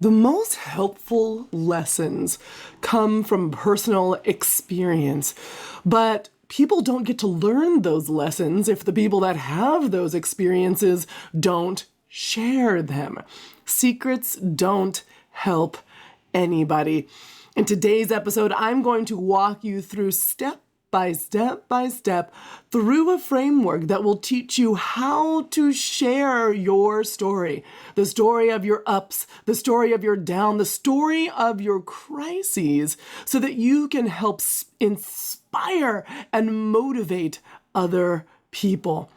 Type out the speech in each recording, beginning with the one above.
The most helpful lessons come from personal experience, but people don't get to learn those lessons if the people that have those experiences don't share them. Secrets don't help anybody. In today's episode, I'm going to walk you through step by step through a framework that will teach you how to share your story. The story of your ups, the story of your down, the story of your crises, so that you can help inspire and motivate other people.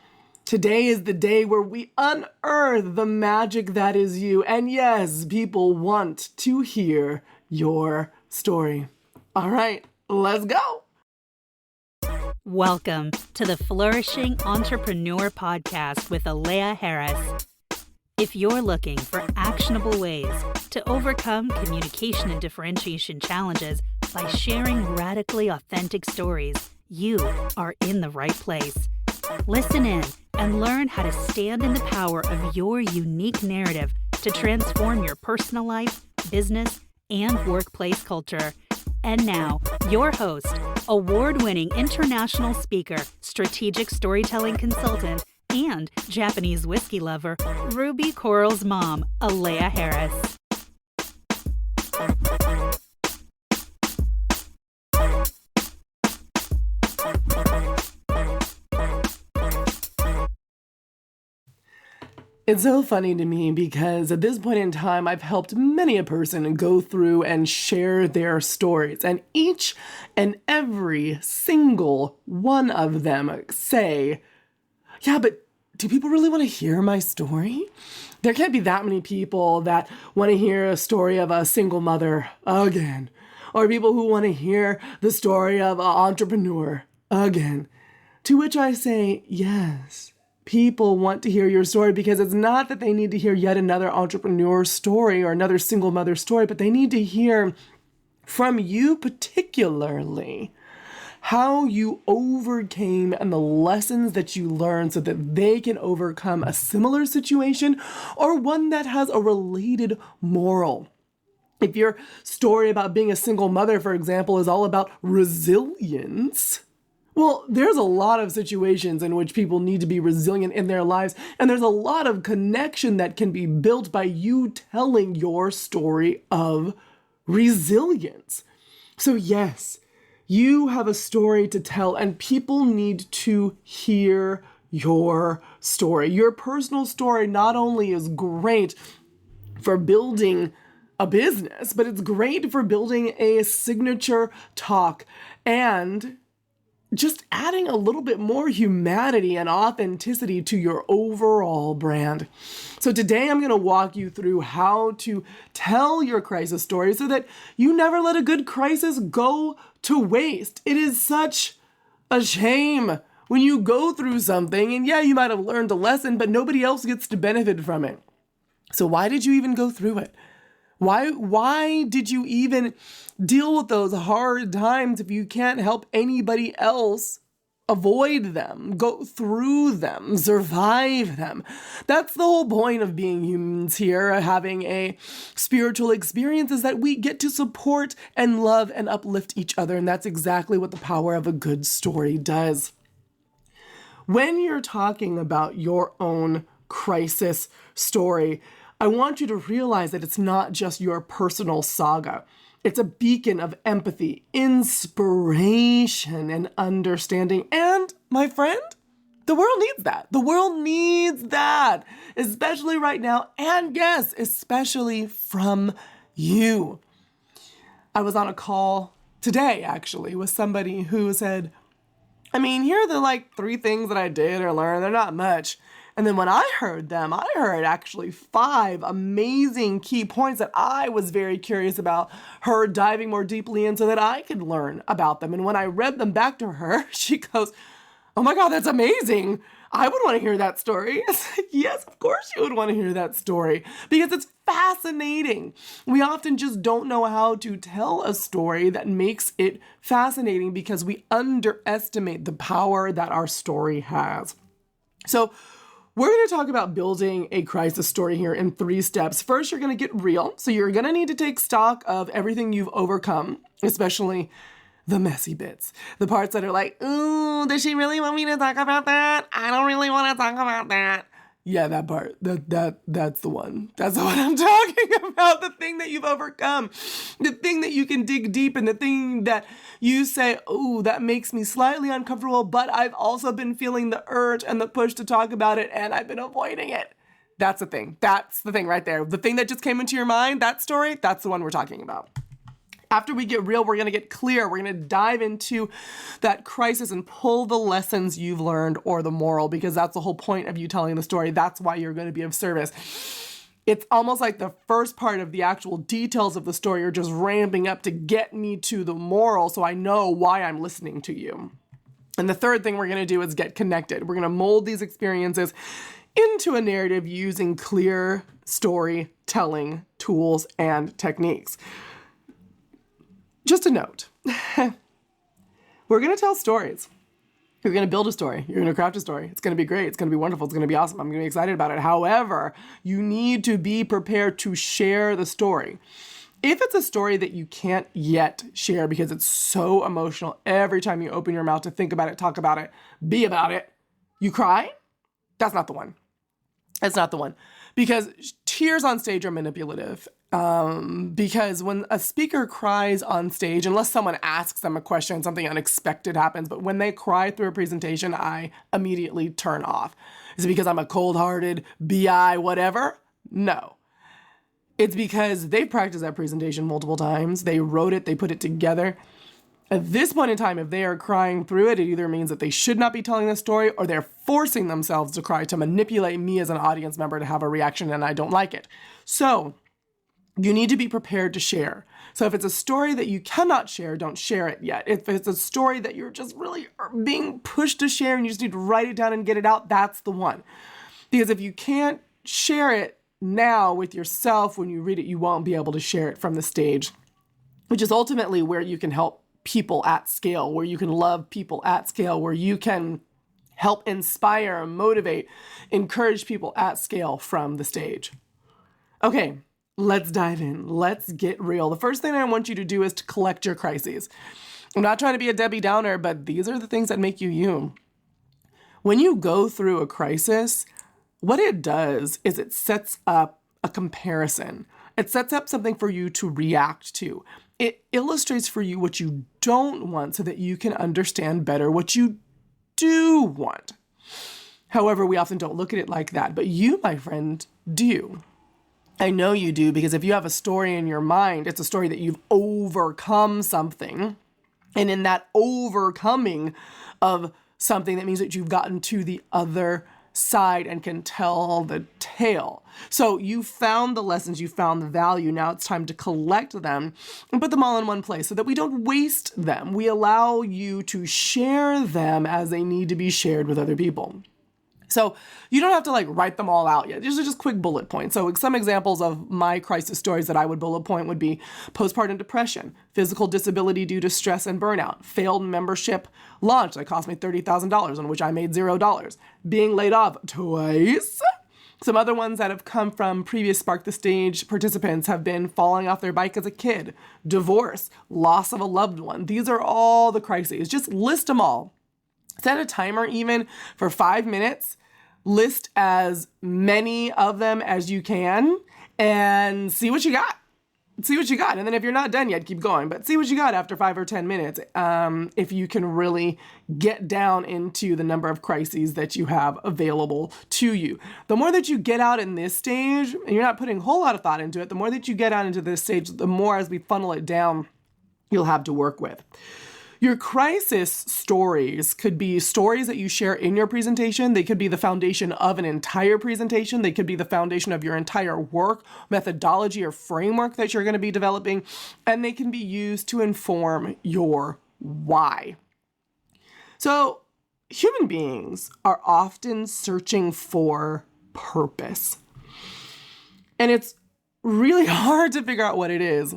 Today is the day where we unearth the magic that is you. And yes, people want to hear your story. All right, let's go. Welcome to the Flourishing Entrepreneur Podcast with Aleya Harris. If you're looking for actionable ways to overcome communication and differentiation challenges by sharing radically authentic stories, you are in the right place. Listen in and learn how to stand in the power of your unique narrative to transform your personal life, business, and workplace culture. And now, your host, award-winning international speaker, strategic storytelling consultant, and Japanese whiskey lover, Ruby Coral's mom, Aleya Harris. It's so funny to me because at this point in time, I've helped many a person go through and share their stories. And each and every single one of them say, yeah, but do people really want to hear my story? There can't be that many people that want to hear a story of a single mother again, or people who want to hear the story of an entrepreneur again. To which I say, yes. People want to hear your story because it's not that they need to hear yet another entrepreneur story or another single mother story, but they need to hear from you particularly how you overcame and the lessons that you learned so that they can overcome a similar situation or one that has a related moral. If your story about being a single mother, for example, is all about resilience, well, there's a lot of situations in which people need to be resilient in their lives, and there's a lot of connection that can be built by you telling your story of resilience. So yes, you have a story to tell, and people need to hear your story. Your personal story not only is great for building a business, but it's great for building a signature talk and just adding a little bit more humanity and authenticity to your overall brand. So today I'm going to walk you through how to tell your crisis story so that you never let a good crisis go to waste. It is such a shame when you go through something and yeah, you might have learned a lesson, but nobody else gets to benefit from it. So why did you even go through it? Why did you even deal with those hard times if you can't help anybody else avoid them, go through them, survive them? That's the whole point of being humans here, having a spiritual experience, is that we get to support and love and uplift each other. And that's exactly what the power of a good story does. When you're talking about your own crisis story, I want you to realize that it's not just your personal saga. It's a beacon of empathy, inspiration, and understanding. And, my friend, the world needs that. The world needs that, especially right now. And yes, especially from you. I was on a call today, actually, with somebody who said, here are the 3 things that I did or learned. They're not much. And then when I heard them, I heard actually 5 amazing key points that I was very curious about her diving more deeply in so that I could learn about them. And when I read them back to her, she goes, oh my God, that's amazing. I would want to hear that story. It's like, yes, of course you would want to hear that story because it's fascinating. We often just don't know how to tell a story that makes it fascinating because we underestimate the power that our story has. So We're going to talk about building a crisis story here in 3 steps. First, you're going to get real. So you're going to need to take stock of everything you've overcome, especially the messy bits. The parts that are like, ooh, does she really want me to talk about that? I don't really want to talk about that. Yeah, that part. That's the one. That's the one I'm talking about. The thing that you've overcome. The thing that you can dig deep in. The thing that you say, oh, that makes me slightly uncomfortable, but I've also been feeling the urge and the push to talk about it, and I've been avoiding it. That's the thing. That's the thing right there. The thing that just came into your mind, that story, that's the one we're talking about. After we get real, we're going to get clear. We're going to dive into that crisis and pull the lessons you've learned or the moral, because that's the whole point of you telling the story. That's why you're going to be of service. It's almost like the first part of the actual details of the story are just ramping up to get me to the moral so I know why I'm listening to you. And the third thing we're going to do is get connected. We're going to mold these experiences into a narrative using clear storytelling tools and techniques. Just a note, we're going to tell stories. You're going to build a story. You're going to craft a story. It's going to be great. It's going to be wonderful. It's going to be awesome. I'm going to be excited about it. However, you need to be prepared to share the story. If it's a story that you can't yet share because it's so emotional, every time you open your mouth to think about it, talk about it, be about it, you cry, that's not the one. That's not the one. Because tears on stage are manipulative. Because when a speaker cries on stage, unless someone asks them a question, something unexpected happens, but when they cry through a presentation, I immediately turn off. Is it because I'm a cold-hearted, BI, whatever? No. It's because they've practiced that presentation multiple times. They wrote it, they put it together. At this point in time, if they are crying through it, it either means that they should not be telling the story or they're forcing themselves to cry to manipulate me as an audience member to have a reaction, and I don't like it. So you need to be prepared to share. So if it's a story that you cannot share, don't share it yet. If it's a story that you're just really being pushed to share and you just need to write it down and get it out, that's the one. Because if you can't share it now with yourself, when you read it, you won't be able to share it from the stage, which is ultimately where you can help people at scale, where you can love people at scale, where you can help inspire, motivate, encourage people at scale from the stage. Okay, let's dive in. Let's get real. The first thing I want you to do is to collect your crises. I'm not trying to be a Debbie Downer, but these are the things that make you you. When you go through a crisis, what it does is it sets up a comparison. It sets up something for you to react to. It illustrates for you what you don't want so that you can understand better what you do want. However, we often don't look at it like that, but you, my friend, do. I know you do, because if you have a story in your mind, it's a story that you've overcome something. And in that overcoming of something, that means that you've gotten to the other side and can tell the tale. So you found the lessons, you found the value. Now it's time to collect them and put them all in one place so that we don't waste them. We allow you to share them as they need to be shared with other people. So you don't have to write them all out yet. These are just quick bullet points. So some examples of my crisis stories that I would bullet point would be postpartum depression, physical disability due to stress and burnout, failed membership launch that cost me $30,000 on which I made $0, being laid off twice. Some other ones that have come from previous Spark the Stage participants have been falling off their bike as a kid, divorce, loss of a loved one. These are all the crises. Just list them all. Set a timer even for 5 minutes. List as many of them as you can and see what you got. See what you got. And then if you're not done yet, keep going. But see what you got after 5 or 10 minutes. If you can really get down into the number of crises that you have available to you. The more that you get out in this stage, and you're not putting a whole lot of thought into it, the more that you get out into this stage, the more as we funnel it down, you'll have to work with. Your crisis stories could be stories that you share in your presentation. They could be the foundation of an entire presentation. They could be the foundation of your entire work, methodology, or framework that you're going to be developing. And they can be used to inform your why. So human beings are often searching for purpose. And it's really hard to figure out what it is.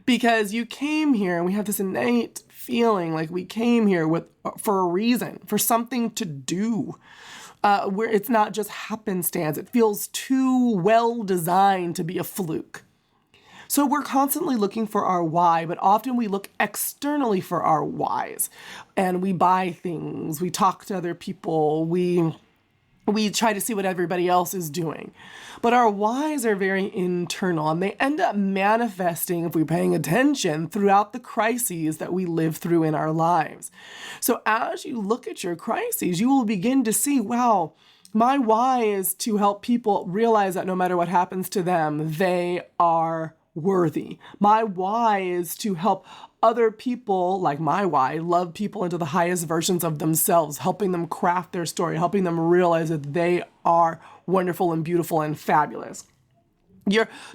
Because you came here, and we have this innate feeling like we came here for a reason, for something to do. where it's not just happenstance. It feels too well designed to be a fluke. So we're constantly looking for our why, but often we look externally for our whys. And we buy things, we talk to other people, we try to see what everybody else is doing. But our whys are very internal, and they end up manifesting, if we're paying attention, throughout the crises that we live through in our lives. So as you look at your crises, you will begin to see, wow, my why is to help people realize that no matter what happens to them, they are worthy. My why is to help other people, like my why, love people into the highest versions of themselves, helping them craft their story, helping them realize that they are wonderful and beautiful and fabulous.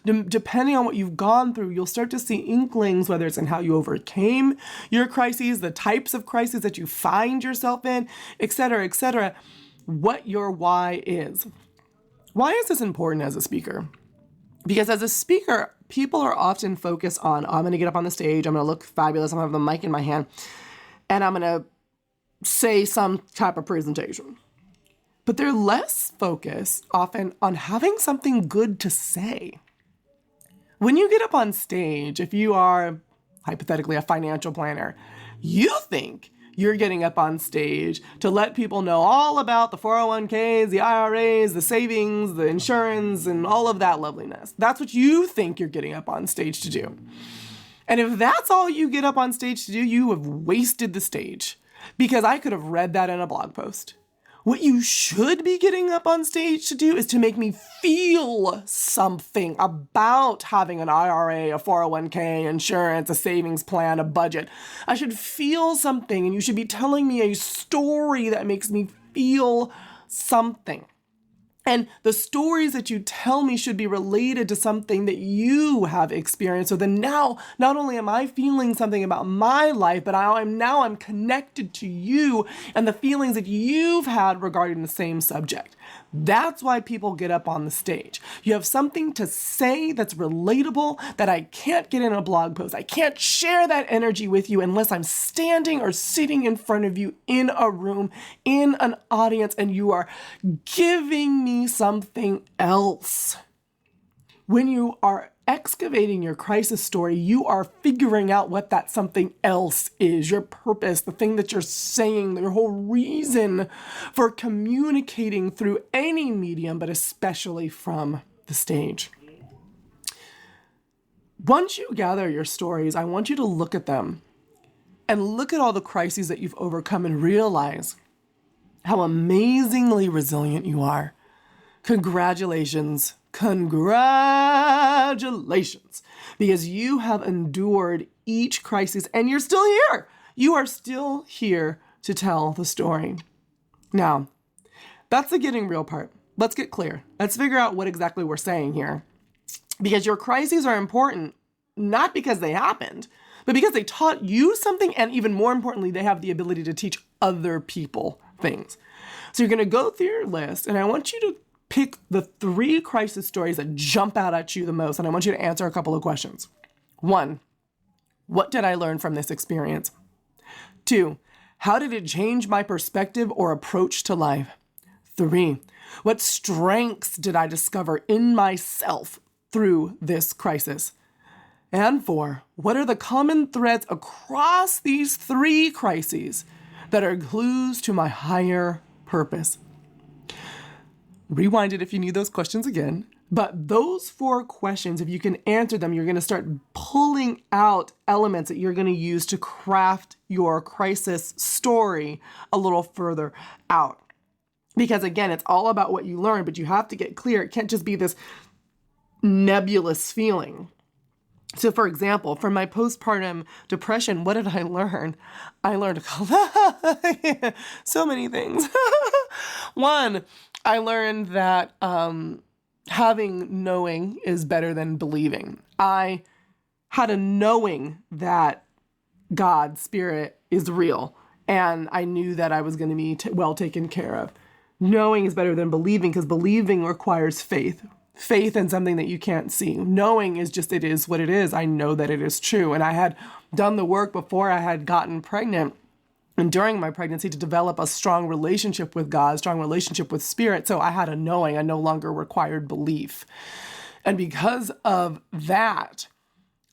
Depending on what you've gone through, you'll start to see inklings, whether it's in how you overcame your crises, the types of crises that you find yourself in, etc., what your why is. Why is this important as a speaker? Because as a speaker, people are often focused on, I'm going to get up on the stage, I'm going to look fabulous, I'm going to have the mic in my hand, and I'm going to say some type of presentation. But they're less focused often on having something good to say. When you get up on stage, if you are hypothetically a financial planner, you think you're getting up on stage to let people know all about the 401ks, the IRAs, the savings, the insurance, and all of that loveliness. That's what you think you're getting up on stage to do. And if that's all you get up on stage to do, you have wasted the stage. Because I could have read that in a blog post. What you should be getting up on stage to do is to make me feel something about having an IRA, a 401k, insurance, a savings plan, a budget. I should feel something, and you should be telling me a story that makes me feel something. And the stories that you tell me should be related to something that you have experienced. So then now, not only am I feeling something about my life, but I'm connected to you and the feelings that you've had regarding the same subject. That's why people get up on the stage. You have something to say that's relatable that I can't get in a blog post. I can't share that energy with you unless I'm standing or sitting in front of you in a room, in an audience, and you are giving me something else. When you are excavating your crisis story, you are figuring out what that something else is, your purpose, the thing that you're saying, your whole reason for communicating through any medium, but especially from the stage. Once you gather your stories, I want you to look at them and look at all the crises that you've overcome and realize how amazingly resilient you are. Congratulations, because you have endured each crisis and you're still here. You are still here to tell the story. Now, that's the getting real part. Let's get clear. Let's figure out what exactly we're saying here. Because your crises are important, not because they happened, but because they taught you something, and even more importantly, they have the ability to teach other people things. So you're going to go through your list, and I want you to pick the 3 crisis stories that jump out at you the most, and I want you to answer a couple of questions. 1, what did I learn from this experience? 2, how did it change my perspective or approach to life? 3, what strengths did I discover in myself through this crisis? And 4, what are the common threads across these 3 crises that are clues to my higher purpose? Rewind it if you need those questions again. But those 4 questions, if you can answer them, you're going to start pulling out elements that you're going to use to craft your crisis story a little further out. Because again, it's all about what you learn, but you have to get clear. It can't just be this nebulous feeling. So for example, from my postpartum depression, what did I learn? I learned so many things. 1, I learned that having knowing is better than believing. I had a knowing that God, Spirit, is real, and I knew that I was going to be well taken care of. Knowing is better than believing because believing requires faith. Faith in something that you can't see. Knowing is just, it is what it is. I know that it is true. And I had done the work before I had gotten pregnant and during my pregnancy to develop a strong relationship with God, strong relationship with spirit. So I had a knowing. I no longer required belief. And because of that,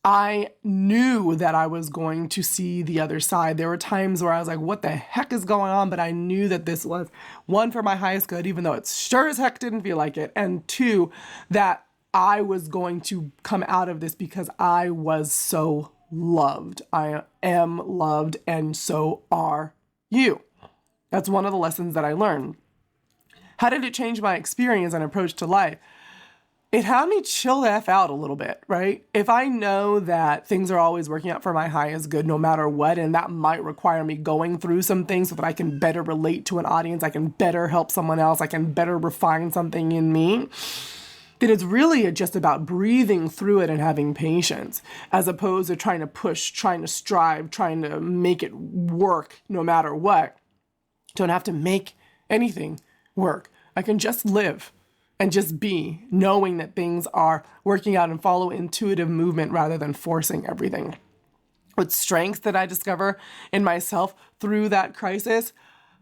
I knew that I was going to see the other side. There were times where I was like, what the heck is going on? But I knew that this was, one, for my highest good, even though it sure as heck didn't feel like it. And two, that I was going to come out of this because I was so loved. I am loved, and so are you. That's one of the lessons that I learned. How did it change my experience and approach to life? It had me chill the F out a little bit, right? If I know that things are always working out for my highest good, no matter what, and that might require me going through some things so that I can better relate to an audience, I can better help someone else, I can better refine something in me, then it's really just about breathing through it and having patience, as opposed to trying to push, trying to strive, trying to make it work no matter what. Don't have to make anything work. I can just live and just be, knowing that things are working out, and follow intuitive movement rather than forcing everything. What strengths that I discover in myself through that crisis?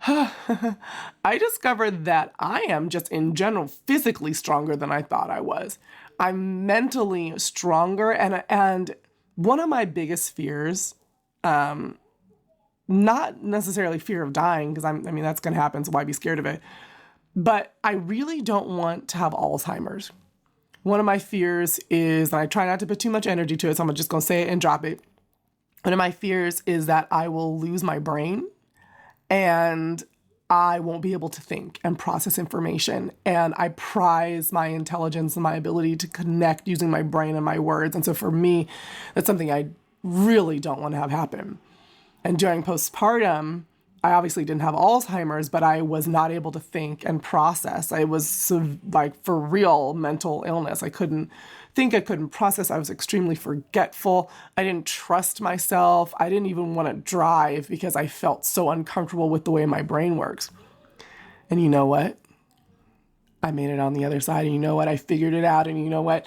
I discovered that I am just in general physically stronger than I thought I was. I'm mentally stronger, and one of my biggest fears, not necessarily fear of dying, because that's going to happen, so why be scared of it? But I really don't want to have Alzheimer's. One of my fears is, and I try not to put too much energy to it, so I'm just going to say it and drop it. One of my fears is that I will lose my brain and I won't be able to think and process information. And I prize my intelligence and my ability to connect using my brain and my words. And so for me, that's something I really don't want to have happen. And during postpartum, I obviously didn't have Alzheimer's, but I was not able to think and process. I was like for real mental illness. I couldn't think, I couldn't process. I was extremely forgetful. I didn't trust myself. I didn't even want to drive because I felt so uncomfortable with the way my brain works. And you know what? I made it on the other side. And you know what? I figured it out. And you know what?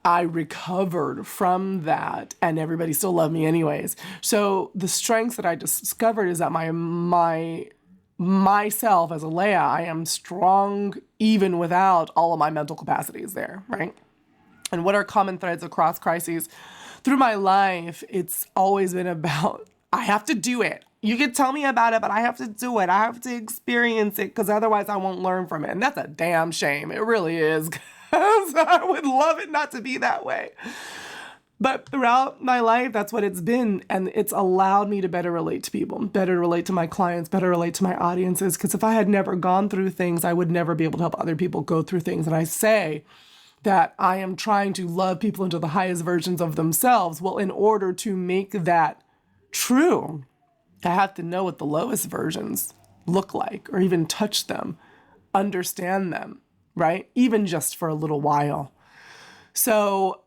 I recovered from that, and everybody still loved me anyways. So the strengths that I discovered is that myself as Aleya, I am strong even without all of my mental capacities there, right? And what are common threads across crises? Through my life, it's always been about, I have to do it. You can tell me about it, but I have to do it. I have to experience it, because otherwise I won't learn from it. And that's a damn shame. It really is. I would love it not to be that way. But throughout my life, that's what it's been. And it's allowed me to better relate to people, better relate to my clients, better relate to my audiences. Because if I had never gone through things, I would never be able to help other people go through things. And I say that I am trying to love people into the highest versions of themselves. Well, in order to make that true, I have to know what the lowest versions look like, or even touch them, understand them, right? Even just for a little while. So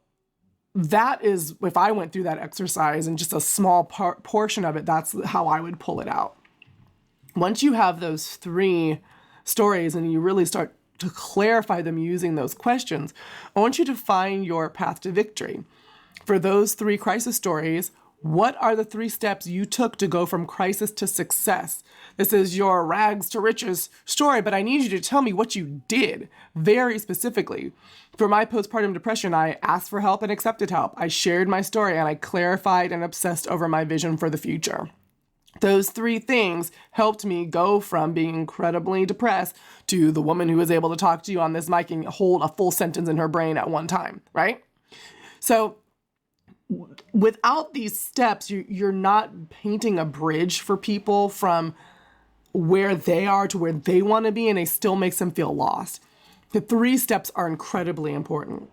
that is, if I went through that exercise and just a small portion of it, that's how I would pull it out. Once you have those 3 stories and you really start to clarify them using those questions, I want you to find your path to victory. For those 3 crisis stories, what are the 3 steps you took to go from crisis to success? This is your rags to riches story, but I need you to tell me what you did very specifically. For my postpartum depression, I asked for help and accepted help. I shared my story, and I clarified and obsessed over my vision for the future. Those 3 things helped me go from being incredibly depressed to the woman who was able to talk to you on this mic and hold a full sentence in her brain at one time, right? So without these steps, you're not painting a bridge for people from where they are to where they want to be, and it still makes them feel lost. The 3 steps are incredibly important.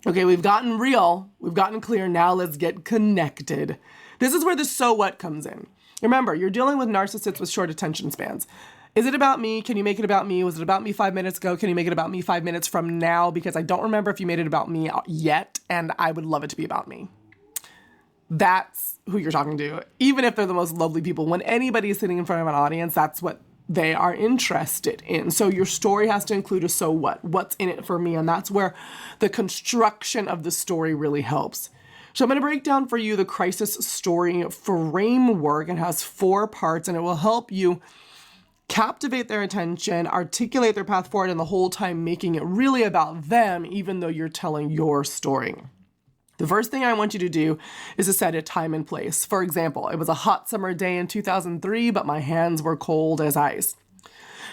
Okay, we've gotten real, we've gotten clear, now let's get connected. This is where the so what comes in. Remember, you're dealing with narcissists with short attention spans. Is it about me? Can you make it about me? Was it about me 5 minutes ago? Can you make it about me 5 minutes from now? Because I don't remember if you made it about me yet, and I would love it to be about me. That's who you're talking to. Even if they're the most lovely people, when anybody is sitting in front of an audience, that's what they are interested in. So your story has to include a so what? What's in it for me? And that's where the construction of the story really helps. So I'm going to break down for you the crisis story framework. It has 4 parts, and it will help you captivate their attention, articulate their path forward, and the whole time making it really about them, even though you're telling your story. The first thing I want you to do is to set a time and place. For example, it was a hot summer day in 2003, but my hands were cold as ice.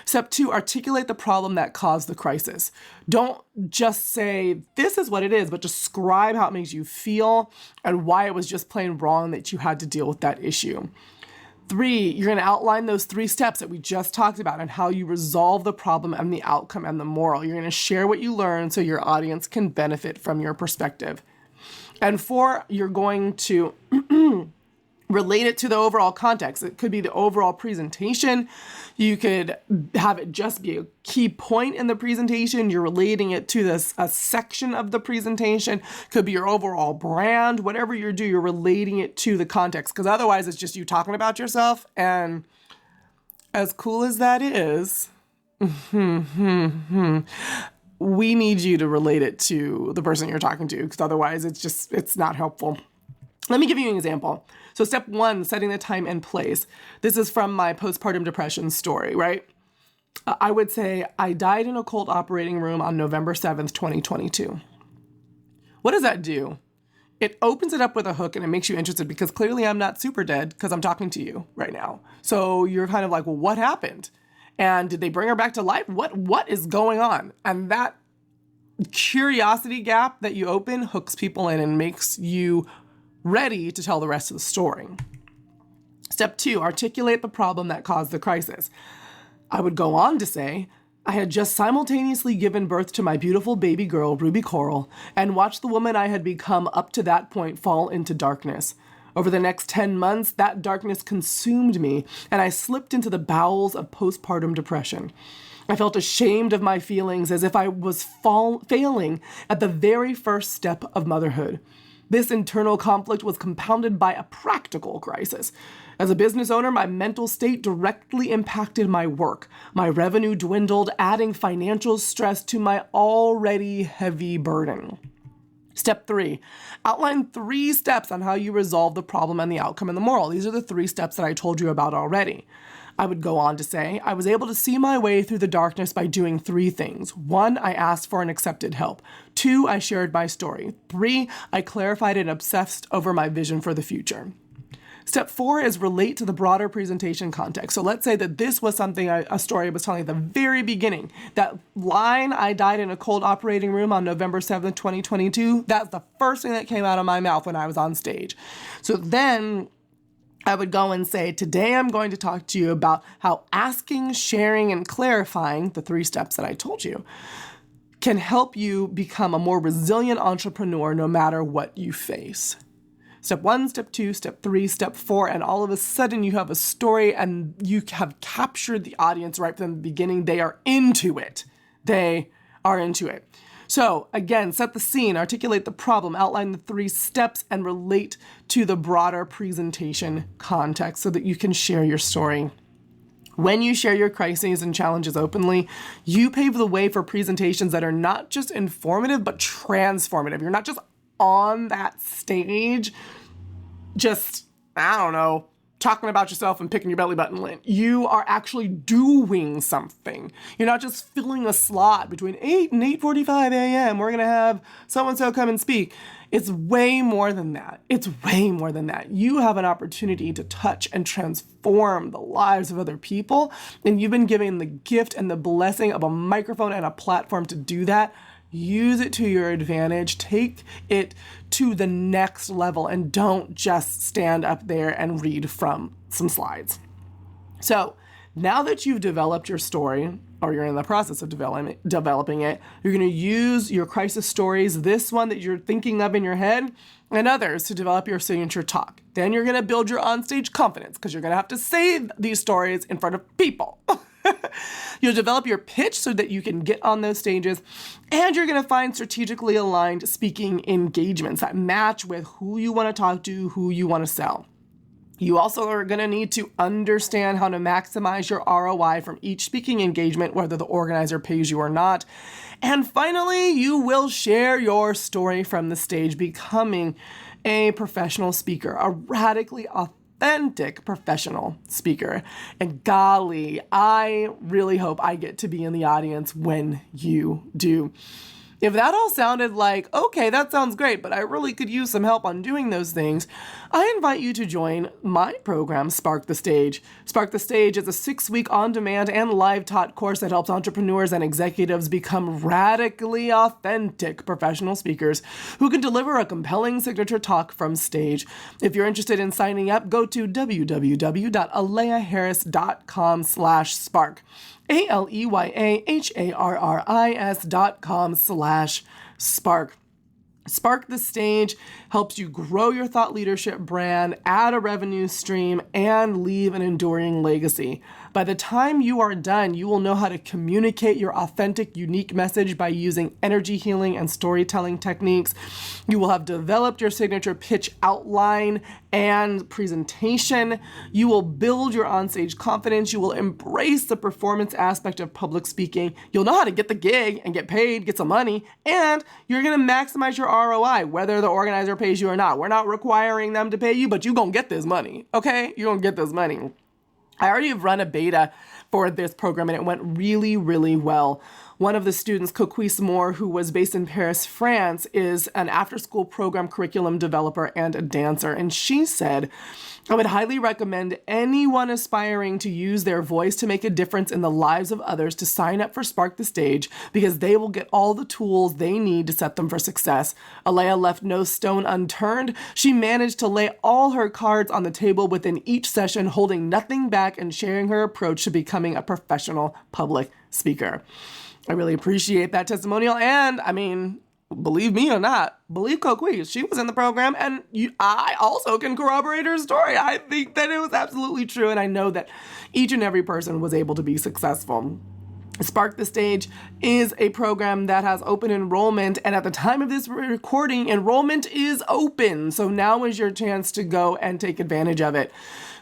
Step 2, articulate the problem that caused the crisis. Don't just say, this is what it is, but describe how it makes you feel and why it was just plain wrong that you had to deal with that issue. 3, you're going to outline those 3 steps that we just talked about and how you resolve the problem and the outcome and the moral. You're going to share what you learned so your audience can benefit from your perspective. And 4, you're going to relate it to the overall context. It could be the overall presentation. You could have it just be a key point in the presentation. You're relating it to a section of the presentation. Could be your overall brand. Whatever you do, you're relating it to the context, because otherwise it's just you talking about yourself. And as cool as that is, we need you to relate it to the person you're talking to, because otherwise it's not helpful. Let me give you an example. So step 1, setting the time and place. This is from my postpartum depression story, right? I would say I died in a cold operating room on November 7th, 2022. What does that do? It opens it up with a hook and it makes you interested, because clearly I'm not super dead because I'm talking to you right now. So you're kind of like, well, what happened? And did they bring her back to life? What is going on? And that curiosity gap that you open hooks people in and makes you ready to tell the rest of the story. Step 2, articulate the problem that caused the crisis. I would go on to say, I had just simultaneously given birth to my beautiful baby girl, Ruby Coral, and watched the woman I had become up to that point fall into darkness. Over the next 10 months, that darkness consumed me, and I slipped into the bowels of postpartum depression. I felt ashamed of my feelings, as if I was failing at the very first step of motherhood. This internal conflict was compounded by a practical crisis. As a business owner, my mental state directly impacted my work. My revenue dwindled, adding financial stress to my already heavy burden. Step 3, outline 3 steps on how you resolve the problem and the outcome and the moral. These are the 3 steps that I told you about already. I would go on to say, I was able to see my way through the darkness by doing 3 things. 1, I asked for and accepted help. 2, I shared my story. 3, I clarified and obsessed over my vision for the future. Step 4 is relate to the broader presentation context. So let's say that this was something, a story I was telling at the very beginning. That line, I died in a cold operating room on November 7th, 2022, that's the first thing that came out of my mouth when I was on stage. So then I would go and say, today I'm going to talk to you about how asking, sharing, and clarifying, the 3 steps that I told you, can help you become a more resilient entrepreneur no matter what you face. Step 1, step 2, step 3, step 4, and all of a sudden you have a story and you have captured the audience right from the beginning. They are into it. They are into it. So again, set the scene, articulate the problem, outline the 3 steps, and relate to the broader presentation context so that you can share your story. When you share your crises and challenges openly, you pave the way for presentations that are not just informative, but transformative. You're not just on that stage, just, I don't know, talking about yourself and picking your belly button lint. You are actually doing something. You're not just filling a slot between 8 and 8:45 a.m. We're going to have so-and-so come and speak. It's way more than that. It's way more than that. You have an opportunity to touch and transform the lives of other people, and you've been given the gift and the blessing of a microphone and a platform to do that. Use it to your advantage. Take it to the next level and don't just stand up there and read from some slides. So now that you've developed your story, or you're in the process of developing it, you're going to use your crisis stories, this one that you're thinking of in your head, and others to develop your signature talk. Then you're going to build your onstage confidence because you're going to have to say these stories in front of people. You'll develop your pitch so that you can get on those stages, and you're going to find strategically aligned speaking engagements that match with who you want to talk to, who you want to sell. You also are going to need to understand how to maximize your ROI from each speaking engagement, whether the organizer pays you or not. And finally, you will share your story from the stage, becoming a professional speaker, a radically authentic professional speaker. And golly, I really hope I get to be in the audience when you do. If that all sounded like, okay, that sounds great, but I really could use some help on doing those things, I invite you to join my program, Spark the Stage. Spark the Stage is a 6-week on-demand and live-taught course that helps entrepreneurs and executives become radically authentic professional speakers who can deliver a compelling signature talk from stage. If you're interested in signing up, go to www.aleyaharris.com/spark. ALEYAHARRIS.com/spark. Spark the Stage helps you grow your thought leadership brand, add a revenue stream, and leave an enduring legacy. By the time you are done, you will know how to communicate your authentic, unique message by using energy healing and storytelling techniques. You will have developed your signature pitch outline and presentation. You will build your onstage confidence. You will embrace the performance aspect of public speaking. You'll know how to get the gig and get paid, get some money, and you're going to maximize your ROI, whether the organizer pays you or not. We're not requiring them to pay you, but you're going to get this money, okay? You're going to get this money. I already have run a beta for this program and it went really, really well. One of the students, Coquise Moore, who was based in Paris, France, is an after-school program curriculum developer and a dancer. And she said, I would highly recommend anyone aspiring to use their voice to make a difference in the lives of others to sign up for Spark the Stage because they will get all the tools they need to set them for success. Aleya left no stone unturned. She managed to lay all her cards on the table within each session, holding nothing back and sharing her approach to becoming a professional public speaker. I really appreciate that testimonial. And I mean, believe me or not, believe Coquise, she was in the program and I also can corroborate her story. I think that it was absolutely true. And I know that each and every person was able to be successful. Spark the Stage is a program that has open enrollment. And at the time of this recording, enrollment is open. So now is your chance to go and take advantage of it.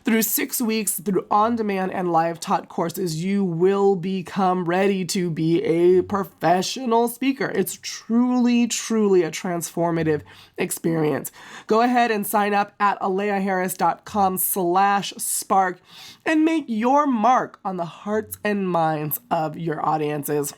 Through 6 weeks, through on-demand and live-taught courses, you will become ready to be a professional speaker. It's truly, truly a transformative experience. Go ahead and sign up at aleyaharris.com/spark and make your mark on the hearts and minds of your audiences.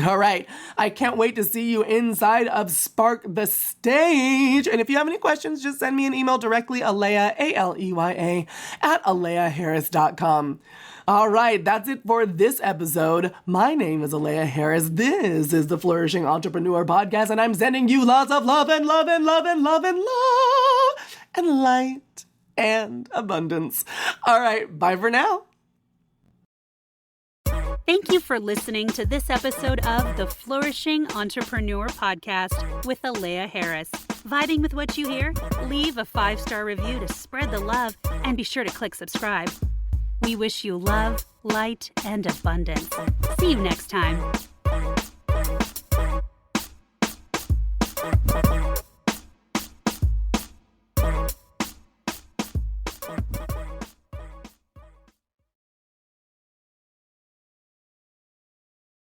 All right, I can't wait to see you inside of Spark the Stage. And if you have any questions, just send me an email directly, Aleya, ALEYA, at aleyaharris.com. All right, that's it for this episode. My name is Aleya Harris. This is the Flourishing Entrepreneur Podcast, and I'm sending you lots of love and love and love and love and love and light and abundance. All right, bye for now. Thank you for listening to this episode of the Flourishing Entrepreneur Podcast with Aleya Harris. Vibing with what you hear? Leave a 5-star review to spread the love and be sure to click subscribe. We wish you love, light, and abundance. See you next time.